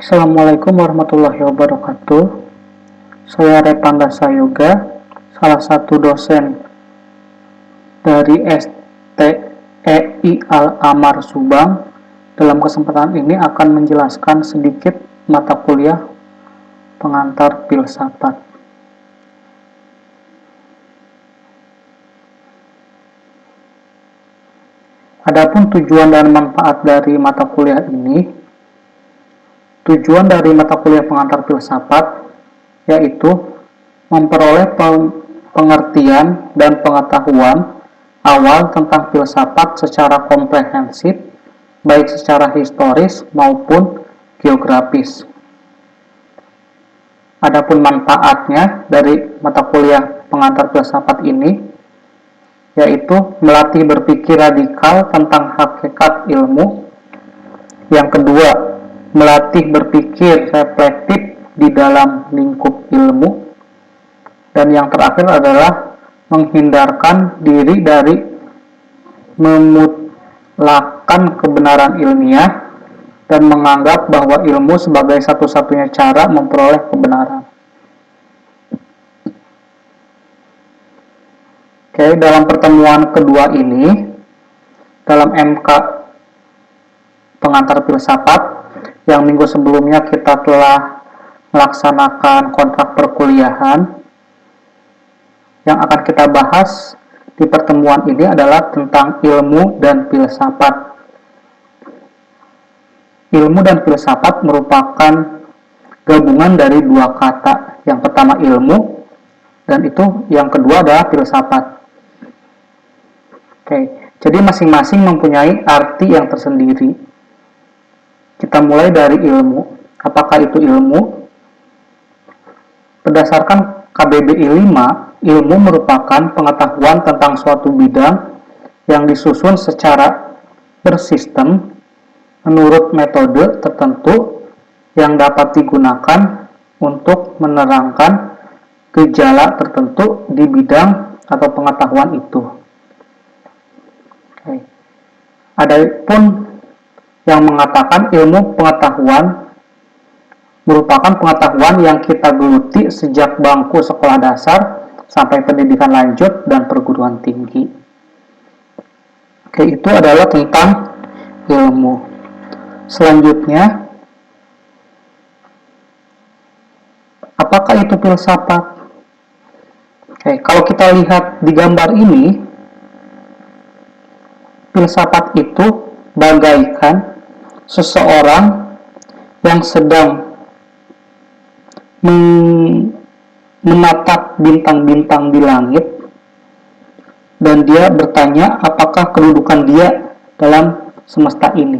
Assalamualaikum warahmatullahi wabarakatuh. Saya Repandasa Yoga, salah satu dosen dari STEI Al-Amar Subang. Dalam kesempatan ini akan menjelaskan sedikit mata kuliah pengantar filsafat. Adapun tujuan dan manfaat dari mata kuliah ini, tujuan dari mata kuliah pengantar filsafat yaitu memperoleh pengertian dan pengetahuan awal tentang filsafat secara komprehensif, baik secara historis maupun geografis. Adapun manfaatnya dari mata kuliah pengantar filsafat ini yaitu melatih berpikir radikal tentang hakikat ilmu. Yang kedua, melatih berpikir reflektif di dalam lingkup ilmu. Dan yang terakhir adalah menghindarkan diri dari memutlakan kebenaran ilmiah dan menganggap bahwa ilmu sebagai satu-satunya cara memperoleh kebenaran. Oke, dalam pertemuan kedua ini, dalam MK pengantar filsafat, yang minggu sebelumnya kita telah melaksanakan kontrak perkuliahan, yang akan kita bahas di pertemuan ini adalah tentang ilmu dan filsafat. Ilmu dan filsafat merupakan gabungan dari dua kata. Yang pertama ilmu, dan itu yang kedua adalah filsafat. Oke, jadi masing-masing mempunyai arti yang tersendiri. Kita mulai dari ilmu. Apakah itu ilmu? Berdasarkan KBBI 5, ilmu merupakan pengetahuan tentang suatu bidang yang disusun secara bersistem menurut metode tertentu yang dapat digunakan untuk menerangkan gejala tertentu di bidang atau pengetahuan itu. Adapun yang mengatakan ilmu pengetahuan merupakan pengetahuan yang kita geluti sejak bangku sekolah dasar sampai pendidikan lanjut dan perguruan tinggi. Itu adalah tentang ilmu. Selanjutnya, apakah itu filsafat? Kalau kita lihat di gambar ini, filsafat itu bagaikan seseorang yang sedang menatap bintang-bintang di langit dan dia bertanya apakah kedudukan dia dalam semesta ini.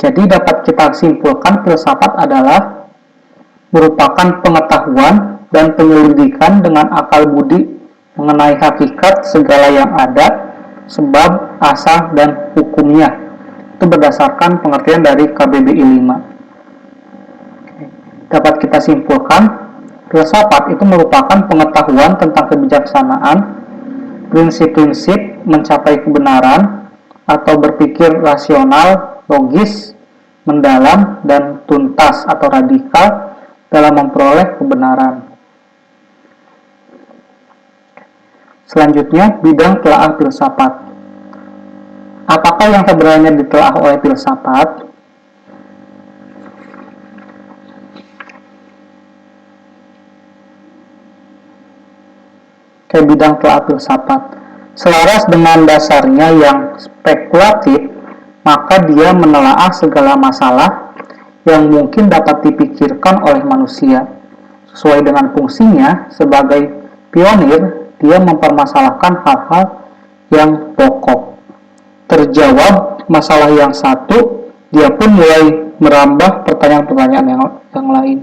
Jadi dapat kita simpulkan filsafat adalah merupakan pengetahuan dan penyelidikan dengan akal budi mengenai hakikat segala yang ada, sebab, asal, dan hukumnya. Itu berdasarkan pengertian dari KBBI 5. Dapat kita simpulkan, filsafat itu merupakan pengetahuan tentang kebijaksanaan, prinsip-prinsip mencapai kebenaran, atau berpikir rasional, logis, mendalam, dan tuntas atau radikal dalam memperoleh kebenaran. Selanjutnya, bidang telaah filsafat. Apakah yang sebenarnya ditelaah oleh filsafat? Bidang telaah filsafat. Selaras dengan dasarnya yang spekulatif, maka dia menelaah segala masalah yang mungkin dapat dipikirkan oleh manusia. Sesuai dengan fungsinya sebagai pionir, dia mempermasalahkan hal-hal yang pokok. Terjawab masalah yang satu, dia pun mulai merambah pertanyaan-pertanyaan yang lain.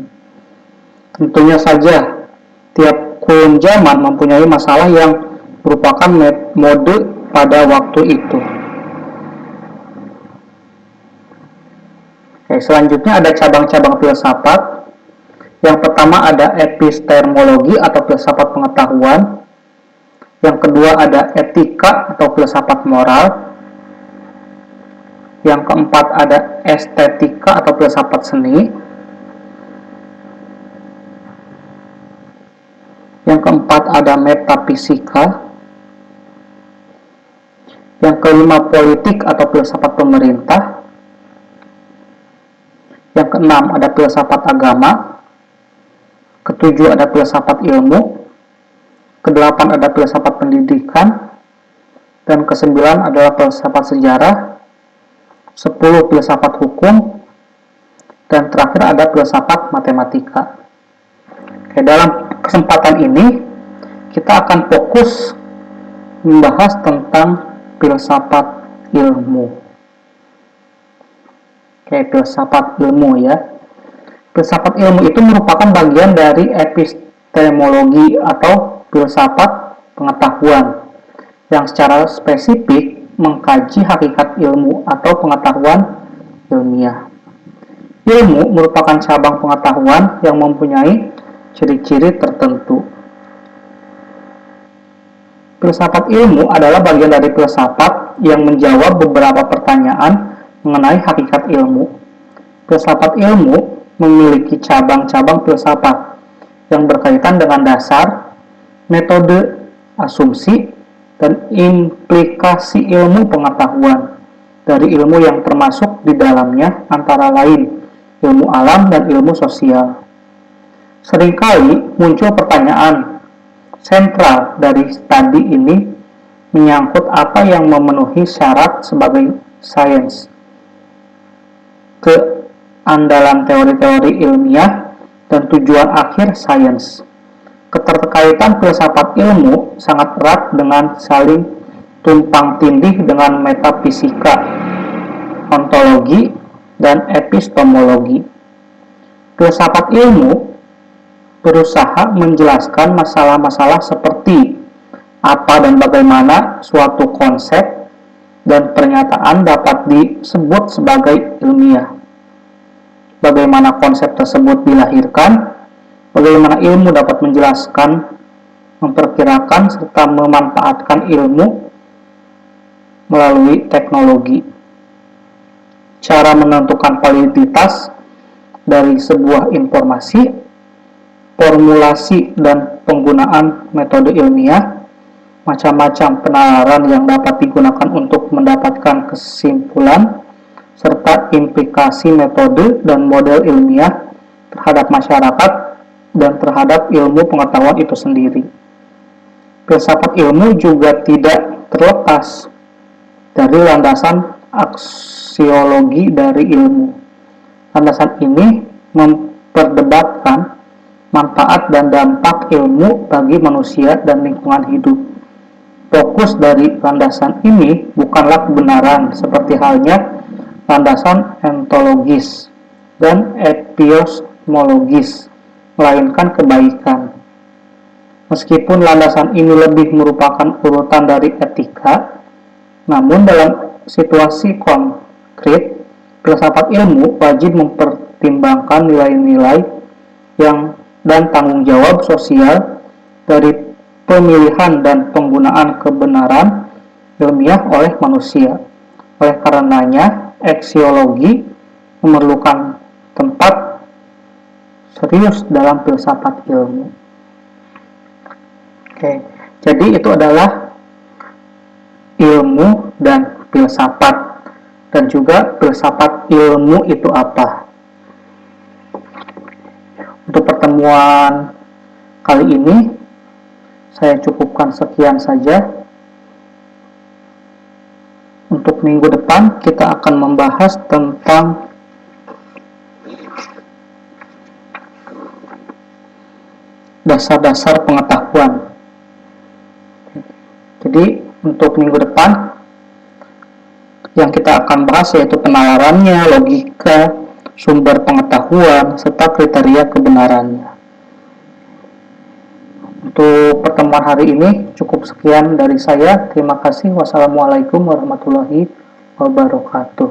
Tentunya saja, tiap kurun zaman mempunyai masalah yang merupakan mode pada waktu itu. Selanjutnya ada cabang-cabang filsafat. Yang pertama ada epistemologi atau filsafat pengetahuan. Yang kedua ada etika atau filsafat moral. Yang keempat ada estetika atau filsafat seni. Yang keempat ada metafisika. Yang kelima politik atau filsafat pemerintah. Yang keenam ada filsafat agama. Ketujuh ada filsafat ilmu. Kedelapan ada filsafat pendidikan. Dan kesembilan adalah filsafat sejarah. 10 filsafat hukum. Dan terakhir ada filsafat matematika. Oke, dalam kesempatan ini kita akan fokus membahas tentang filsafat ilmu. Oke, filsafat ilmu ya. Filsafat ilmu itu merupakan bagian dari epistemologi atau filsafat pengetahuan yang secara spesifik mengkaji hakikat ilmu atau pengetahuan ilmiah. Ilmu merupakan cabang pengetahuan yang mempunyai ciri-ciri tertentu. Filsafat ilmu adalah bagian dari filsafat yang menjawab beberapa pertanyaan mengenai hakikat ilmu. Filsafat ilmu memiliki cabang-cabang filsafat yang berkaitan dengan dasar, metode, asumsi, dan implikasi ilmu pengetahuan dari ilmu yang termasuk di dalamnya antara lain ilmu alam dan ilmu sosial. Seringkali muncul pertanyaan sentral dari studi ini menyangkut apa yang memenuhi syarat sebagai sains, keandalan teori-teori ilmiah, dan tujuan akhir sains. Keterkaitan filsafat ilmu sangat erat dengan saling tumpang tindih dengan metafisika, ontologi, dan epistemologi. Filsafat ilmu berusaha menjelaskan masalah-masalah seperti apa dan bagaimana suatu konsep dan pernyataan dapat disebut sebagai ilmiah, bagaimana konsep tersebut dilahirkan, bagaimana ilmu dapat menjelaskan, memperkirakan, serta memanfaatkan ilmu melalui teknologi. Cara menentukan validitas dari sebuah informasi, formulasi dan penggunaan metode ilmiah, macam-macam penalaran yang dapat digunakan untuk mendapatkan kesimpulan, serta implikasi metode dan model ilmiah terhadap masyarakat dan terhadap ilmu pengetahuan itu sendiri. Filsafat ilmu juga tidak terlepas dari landasan aksiologi dari ilmu. Landasan ini memperdebatkan manfaat dan dampak ilmu bagi manusia dan lingkungan hidup. Fokus dari landasan ini bukanlah kebenaran seperti halnya landasan ontologis dan epistemologis, melainkan kebaikan. Meskipun landasan ini lebih merupakan urutan dari etika, namun dalam situasi konkret, filsafat ilmu wajib mempertimbangkan nilai-nilai dan tanggung jawab sosial dari pemilihan dan penggunaan kebenaran ilmiah oleh manusia. Oleh karenanya, aksiologi memerlukan tempat serius dalam filsafat ilmu. Oke, jadi itu adalah ilmu dan filsafat, dan juga filsafat ilmu itu apa. Untuk pertemuan kali ini saya cukupkan sekian saja. Untuk minggu depan kita akan membahas tentang dasar-dasar pengetahuan. Jadi untuk minggu depan yang kita akan bahas yaitu penalarannya, logika, sumber pengetahuan, serta kriteria kebenarannya. Untuk pertemuan hari ini cukup sekian dari saya. Terima kasih. Wassalamualaikum warahmatullahi wabarakatuh.